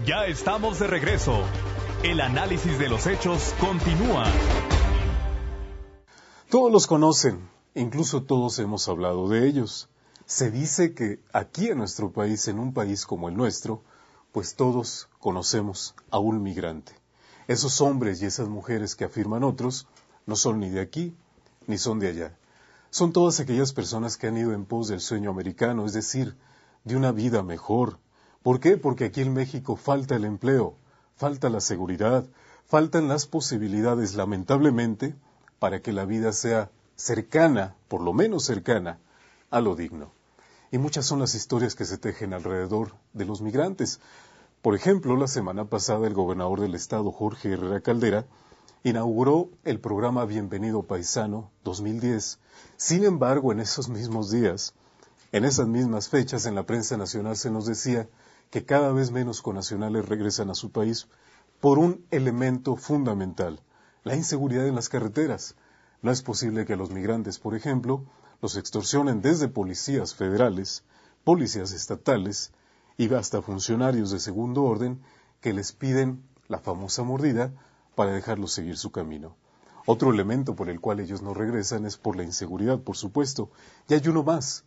Ya estamos de regreso. El análisis de los hechos continúa. Todos los conocen, incluso todos hemos hablado de ellos. Se dice que aquí en nuestro país, en un país como el nuestro, pues todos conocemos a un migrante. Esos hombres y esas mujeres que afirman otros, no son ni de aquí, ni son de allá. Son todas aquellas personas que han ido en pos del sueño americano, es decir, de una vida mejor. ¿Por qué? Porque aquí en México falta el empleo, falta la seguridad, faltan las posibilidades, lamentablemente, para que la vida sea cercana, por lo menos cercana, a lo digno. Y muchas son las historias que se tejen alrededor de los migrantes. Por ejemplo, la semana pasada el gobernador del estado, Jorge Herrera Caldera, inauguró el programa Bienvenido Paisano 2010. Sin embargo, en esos mismos días, en esas mismas fechas, en la prensa nacional se nos decía que cada vez menos connacionales regresan a su país por un elemento fundamental, la inseguridad en las carreteras. No es posible que a los migrantes, por ejemplo, los extorsionen desde policías federales, policías estatales y hasta funcionarios de segundo orden que les piden la famosa mordida para dejarlos seguir su camino. Otro elemento por el cual ellos no regresan es por la inseguridad, por supuesto. Y hay uno más,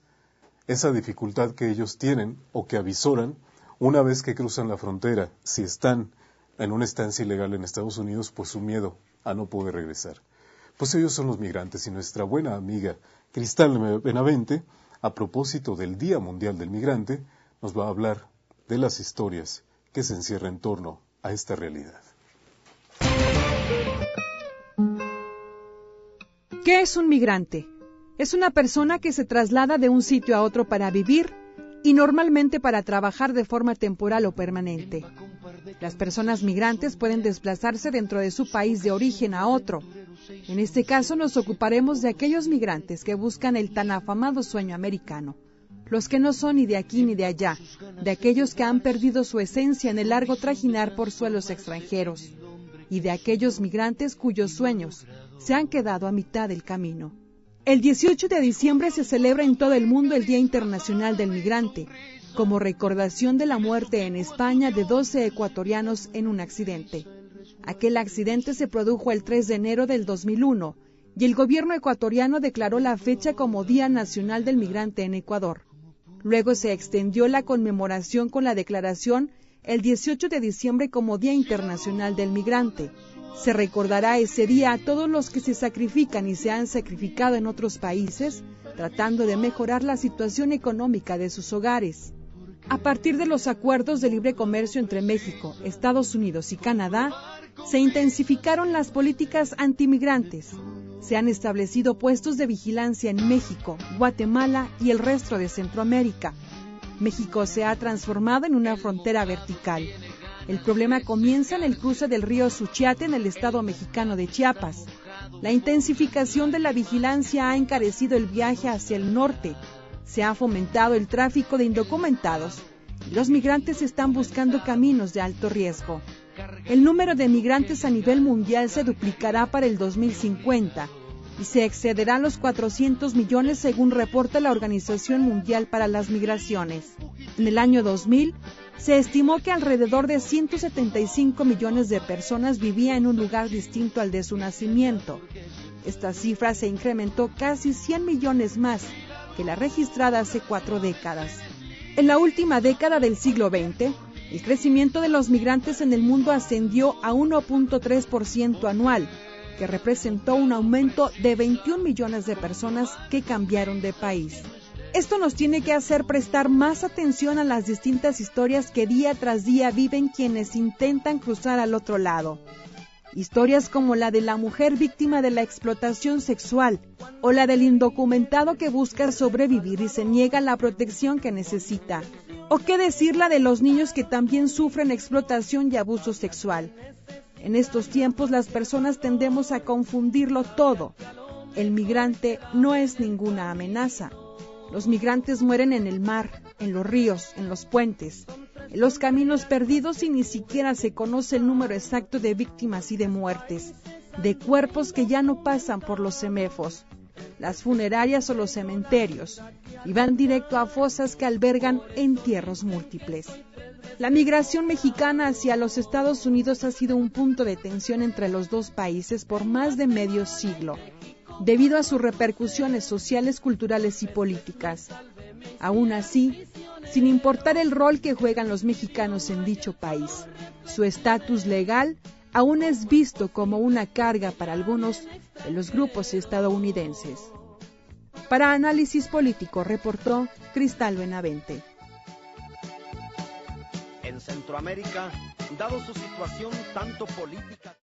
esa dificultad que ellos tienen o que avisoran una vez que cruzan la frontera, si están en una estancia ilegal en Estados Unidos, pues su miedo a no poder regresar. Pues ellos son los migrantes y nuestra buena amiga Cristal Benavente, a propósito del Día Mundial del Migrante, nos va a hablar de las historias que se encierran en torno a esta realidad. ¿Qué es un migrante? Es una persona que se traslada de un sitio a otro para vivir y normalmente para trabajar de forma temporal o permanente. Las personas migrantes pueden desplazarse dentro de su país de origen a otro. En este caso nos ocuparemos de aquellos migrantes que buscan el tan afamado sueño americano, los que no son ni de aquí ni de allá, de aquellos que han perdido su esencia en el largo trajinar por suelos extranjeros, y de aquellos migrantes cuyos sueños se han quedado a mitad del camino. El 18 de diciembre se celebra en todo el mundo el Día Internacional del Migrante, como recordación de la muerte en España de 12 ecuatorianos en un accidente. Aquel accidente se produjo el 3 de enero del 2001 y el gobierno ecuatoriano declaró la fecha como Día Nacional del Migrante en Ecuador. Luego se extendió la conmemoración con la declaración el 18 de diciembre como Día Internacional del Migrante. Se recordará ese día a todos los que se sacrifican y se han sacrificado en otros países, tratando de mejorar la situación económica de sus hogares. A partir de los acuerdos de libre comercio entre México, Estados Unidos y Canadá, se intensificaron las políticas antimigrantes. Se han establecido puestos de vigilancia en México, Guatemala y el resto de Centroamérica. México se ha transformado en una frontera vertical. El problema comienza en el cruce del río Suchiate en el estado mexicano de Chiapas. La intensificación de la vigilancia ha encarecido el viaje hacia el norte. Se ha fomentado el tráfico de indocumentados y los migrantes están buscando caminos de alto riesgo. El número de migrantes a nivel mundial se duplicará para el 2050 y se excederá los 400 millones según reporta la Organización Mundial para las Migraciones. En el año 2000, se estimó que alrededor de 175 millones de personas vivían en un lugar distinto al de su nacimiento. Esta cifra se incrementó casi 100 millones más que la registrada hace 4 décadas. En la última década del siglo XX, el crecimiento de los migrantes en el mundo ascendió a 1.3% anual, que representó un aumento de 21 millones de personas que cambiaron de país. Esto nos tiene que hacer prestar más atención a las distintas historias que día tras día viven quienes intentan cruzar al otro lado. Historias como la de la mujer víctima de la explotación sexual o la del indocumentado que busca sobrevivir y se niega la protección que necesita. O qué decir la de los niños que también sufren explotación y abuso sexual. En estos tiempos las personas tendemos a confundirlo todo. El migrante no es ninguna amenaza. Los migrantes mueren en el mar, en los ríos, en los puentes, en los caminos perdidos y ni siquiera se conoce el número exacto de víctimas y de muertes, de cuerpos que ya no pasan por los CEMEFOS, las funerarias o los cementerios, y van directo a fosas que albergan entierros múltiples. La migración mexicana hacia los Estados Unidos ha sido un punto de tensión entre los dos países por más de medio siglo, debido a sus repercusiones sociales, culturales y políticas. Aún así, sin importar el rol que juegan los mexicanos en dicho país, su estatus legal aún es visto como una carga para algunos de los grupos estadounidenses. Para Análisis Político reportó Cristal Benavente. En Centroamérica, dado su situación tanto política